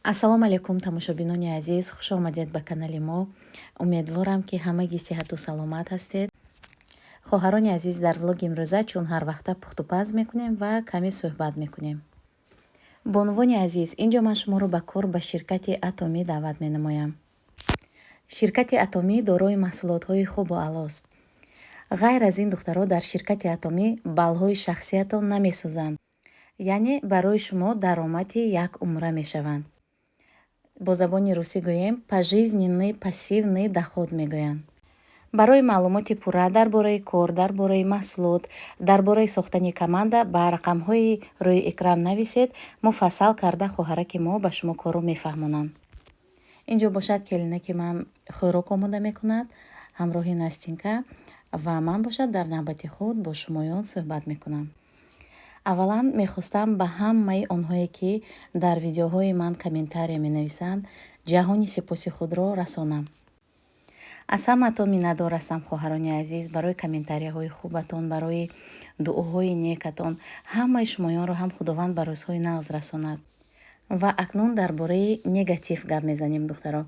ассалому алайкум тамошобинони азиз, хуш омадед ба канали мо. Умедворам ки ҳамагӣ сиҳату саломат ҳастед. хоҳарони азиз, дар влоги имрӯза чун ҳар вақта пухтупаз мекунем ва каме суҳбат мекунем. бонувони азиз, инҷо ман шуморо ба кор ба ширкати Атомӣ даъват менамоям. ширкати Атомӣ дорои маҳсулотҳои хубу аълост. ғайр аз ин, духтаро дар ширкати Атомӣ балҳои шахсиятон намесӯзанд, яъне барои шумо даромади як умра мешаванд. бо забони русӣ гӯем пожизненный пассивный доход мегӯянд. барои маълумоти пурра дар бораи кор, дар бораи маҳсулот, дар бораи сохтани команда ба рақамҳои рӯи экран нависед. муфассал карда хоҳараки мо ба шумо корро мефаҳмонанд. инҷо бошад келинаки ман хӯрок омода мекунад, ҳамроҳи Настинка, ва ман бошад дар навбати худ бо шумоён суҳбат мекунам. аввалан мехостам ба ҳамаи онҳое ки дар видеоҳои ман комментария менависанд ҷаҳони сипоси худро расонам. аз ҳамаатон миннатдор ҳастам хоҳарони азиз, барои комментарияҳои хубатон, барои дуоҳои некатон. ҳамаи шумоёнро ҳам худованд ба рӯзҳои навз расонад. ва акнун дар бораи негатив гап мезанем, духтаро.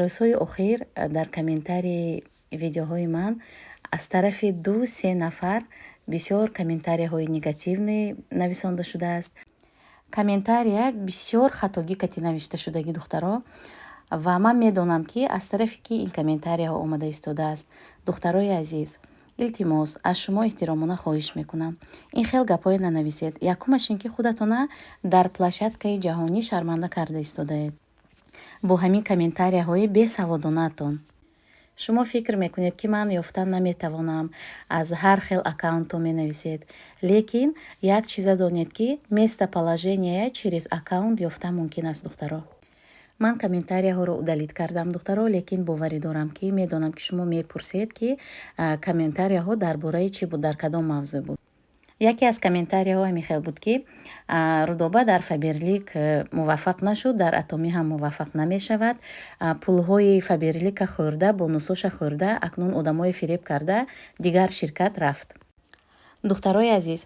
рӯзҳои охир дар комментарии видеоҳои ман аз тарафи 2-3 нафар бисёр комментарияҳои негативне нависонда шудааст. комментария бисёр хатогӣ навишта шудагӣ, духтаро. ва ман медонам ки аз тарафе ки ин комментарияҳо омада истодааст. духтарои азиз, илтимос, аз шумо эҳтиромона хоҳиш мекунам, ин хел гапҳое нанависед. якумаш ин ки худатона дар площадкаи ҷаҳонӣ шарманда карда истодаед бо ҳамин комментарияҳои бесаводонаатон. шумо фикр мекунед ки ман ёфтан наметавонам, аз ҳар хел аккаунтҳо менависед. лекин як чиза донед ки местоположение через аккаунт ёфтан мумкин аст, духтаро. ман комментарияҳоро удалит кардам, духтаро, лекин боварӣ дорам ки медонам ки шумо мепурсед ки комментарияҳо дар бораи чӣ буд, дар кадом мавзӯъ буд. яке аз комментарияҳо ҳамин хел буд ки рудоба дар Фаберлик муваффақ нашуд, дар Атомӣ ҳам муваффақ намешавад. пулҳои Фаберлика хӯрда, бонусоша хӯрда, акнун одамое фиреб карда дигар ширкат рафт. духтарои азиз,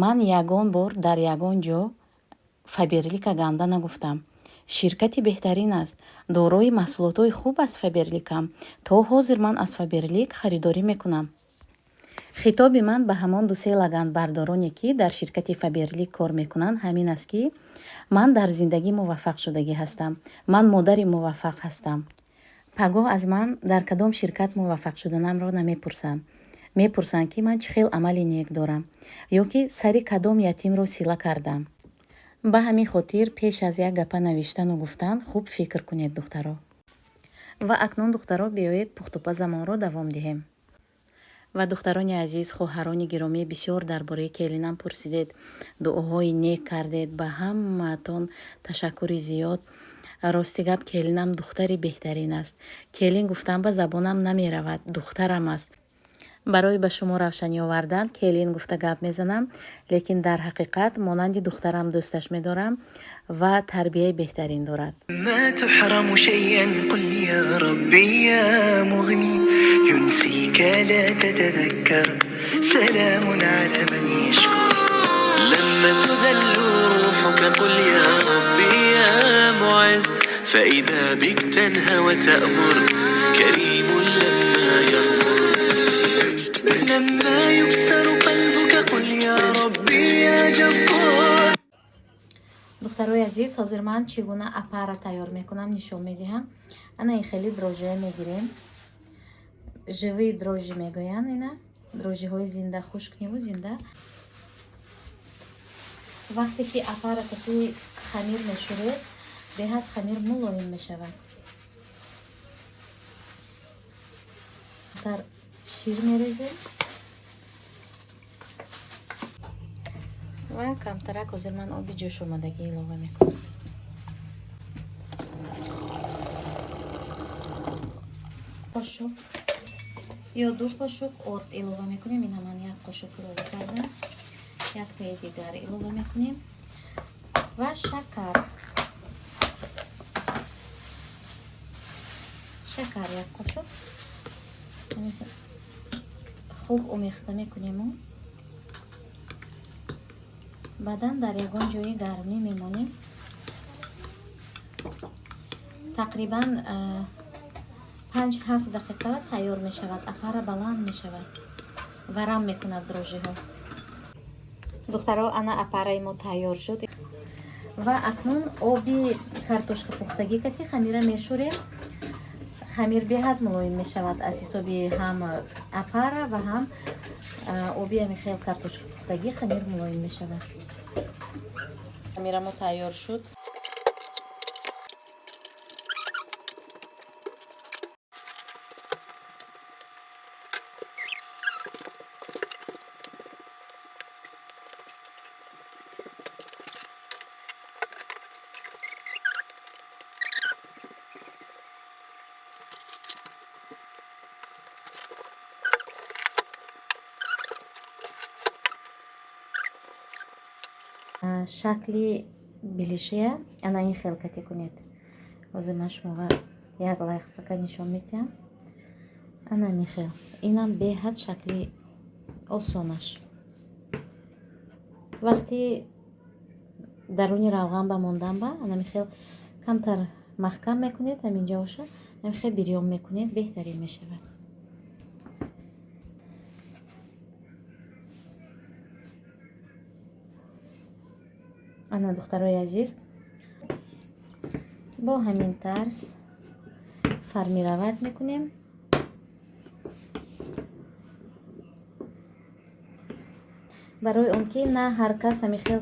ман ягон бор дар ягон ҷо Фаберлика ганда нагуфтам. ширкати беҳтарин аст, дорои маҳсулотҳои хуб аст Фаберликам. то ҳозир ман аз Фаберлик харидорӣ мекунам. хитоби ман ба ҳамон 2-3 лаганбардороне ки дар ширкати Фаберлик кор мекунанд ҳамин аст ки ман дар зиндагӣ муваффақ шудагӣ ҳастам. ман модари муваффақ ҳастам. пагоҳ аз ман дар кадом ширкат муваффақ шуданамро намепурсанд. мепурсанд ки ман чӣ хел амали нек дорам ё ки сари кадом ятимро сила кардам. ба ҳамин хотир пеш аз як гапа навиштану гуфтан хуб фикр кунед, духтаро. ва акнун, духтаро, биёед пухтупазамонро давом диҳем. ва духтарони азиз, хоҳарони гиромӣ, бисёр дар бораи келинам пурсидед, дуоҳои нек кардед. ба ҳамаатон ташаккури зиёд. рости гап, келинам духтари беҳтарин аст. келин гуфтан ба забонам намеравад, духтарам аст. барои ба шумо равшанӣ овардан келин гуфта гап мезанам, лекин дар ҳақиқат монанди духтарам дӯсташ медорам ва тарбияи беҳтарин дорад. ما تحرم شيئا قل يا ربي يا مغني ينسيك لا تتذكر سلام على من يشكر لما تذل روحك قل يا ربي يا معز فإذا بك تنهى وتأمر كريم لما يغمر لما يكسر قلبك قل يا ربي يا جبار. духтарои азиз, ҳозир ман чӣ гуна апара тайёр мекунам нишон медиҳам. ана ин хели дрожжие мегирем. живии дрожжи мегӯянд. ина дрожжиҳои зинда, хушкниву зинда. вақте ки апара таки хамир мешӯред, беҳад хамир мулоим мешавад. дар шир мерезем ва камтарак ҳозир ман оби ҷӯшомадагӣ илова мекунам. қошук ё 2 қошук орд илова мекунем. ина ман 1 қошук илова кардам. яктаи дигар илова мекунем ва шакар 1 қошук хуб омехта мекунему. баъдан дар ягон ҷои гармӣ мемонем. тақрибан 5-7 дақиқа тайёр мешавад. Апара баланд мешавад. Варам мекунад дрожжиҳо. духтаро, ана апараи мо тайёр шуд ва акнун оби картошка пухтагӣ кати хамира мешӯрем. хамир беҳад мулоим мешавад аз ҳисоби ҳам апара ва ҳам оби амихел картошка пухтагӣ хамир мулоим мешавад. хамирамо тайёр шуд. шакли билишия ана ин хел катӣ кунед. ҳозир ман шумоға як лайфхака нишон медиҳам. ана мин хел инам беҳад шакли осонаш. вақти даруни равған ба мондан ба ана мин хел камтар маҳкам мекунед, ҳаминҷа боша ана хел бирён мекунед, беҳтарин мешавад. ана духтарои азиз, бо ҳамин тарз формировать мекунем. барои он ки на ҳар кас ҳамин хел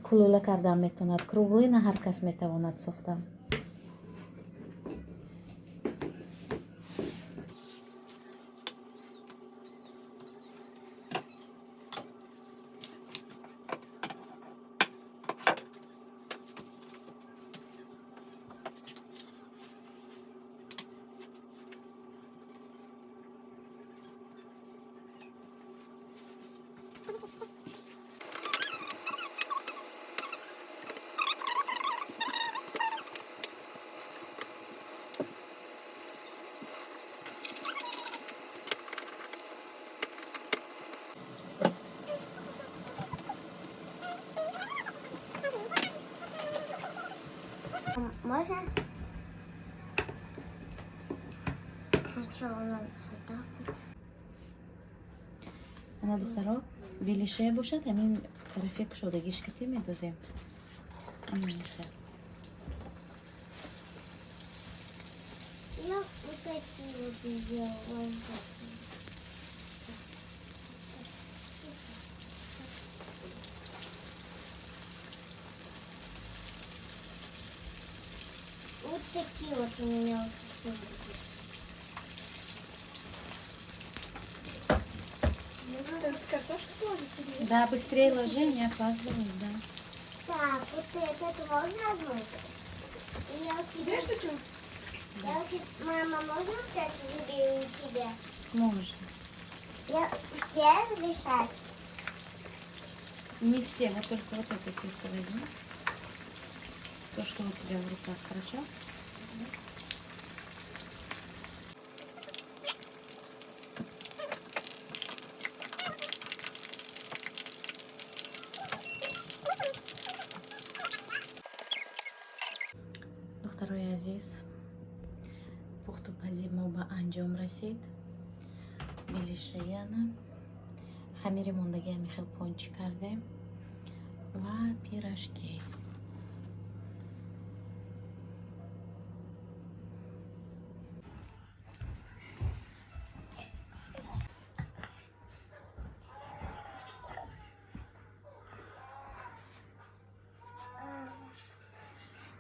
кулула кардан метавонад, круглӣ на ҳар кас метавонад сохтан. Можно? Сначала надо вот так вот. ана духтаро, билишия бошад, ҳамин тарафи кушодагиш катӣ медозем. Амин хел. Я вот такие вот сделала. Вот такие вот у меня вот такие. Надо с картошкой положить или... Да, быстрее ложи, не опаздывай, да. Так, вот это можно размыть? Я у тебя... Знаешь, почему? Я у тебя... Мама, можно вот это заберу у тебя? Можно. Я все разрешаешь? Не все, вот только вот это тесто возьми. То, что у тебя в руках, хорошо? духтарои азиз, пухтупазӣ мо ба анҷом расид. билишаяна хамири мондагӣ ҳамин хел пончи кардем ва пирожки.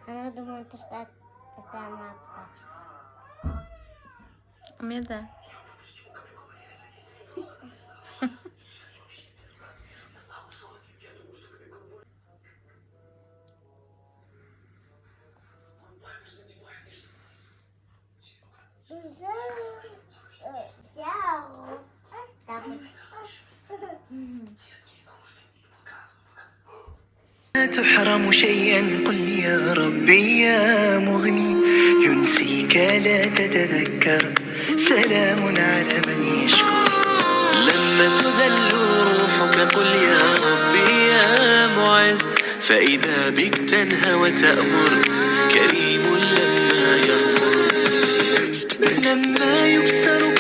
Она думает, что это она плачет. Меда. Так вот. لا تحرم شيئا قل يا ربي يا مغني ينسيك لا تتذكر سلام على من يشكو لما تذل روحك قل يا ربي يا معز فإذا بك تنهى وتأمر كريم لما يكسر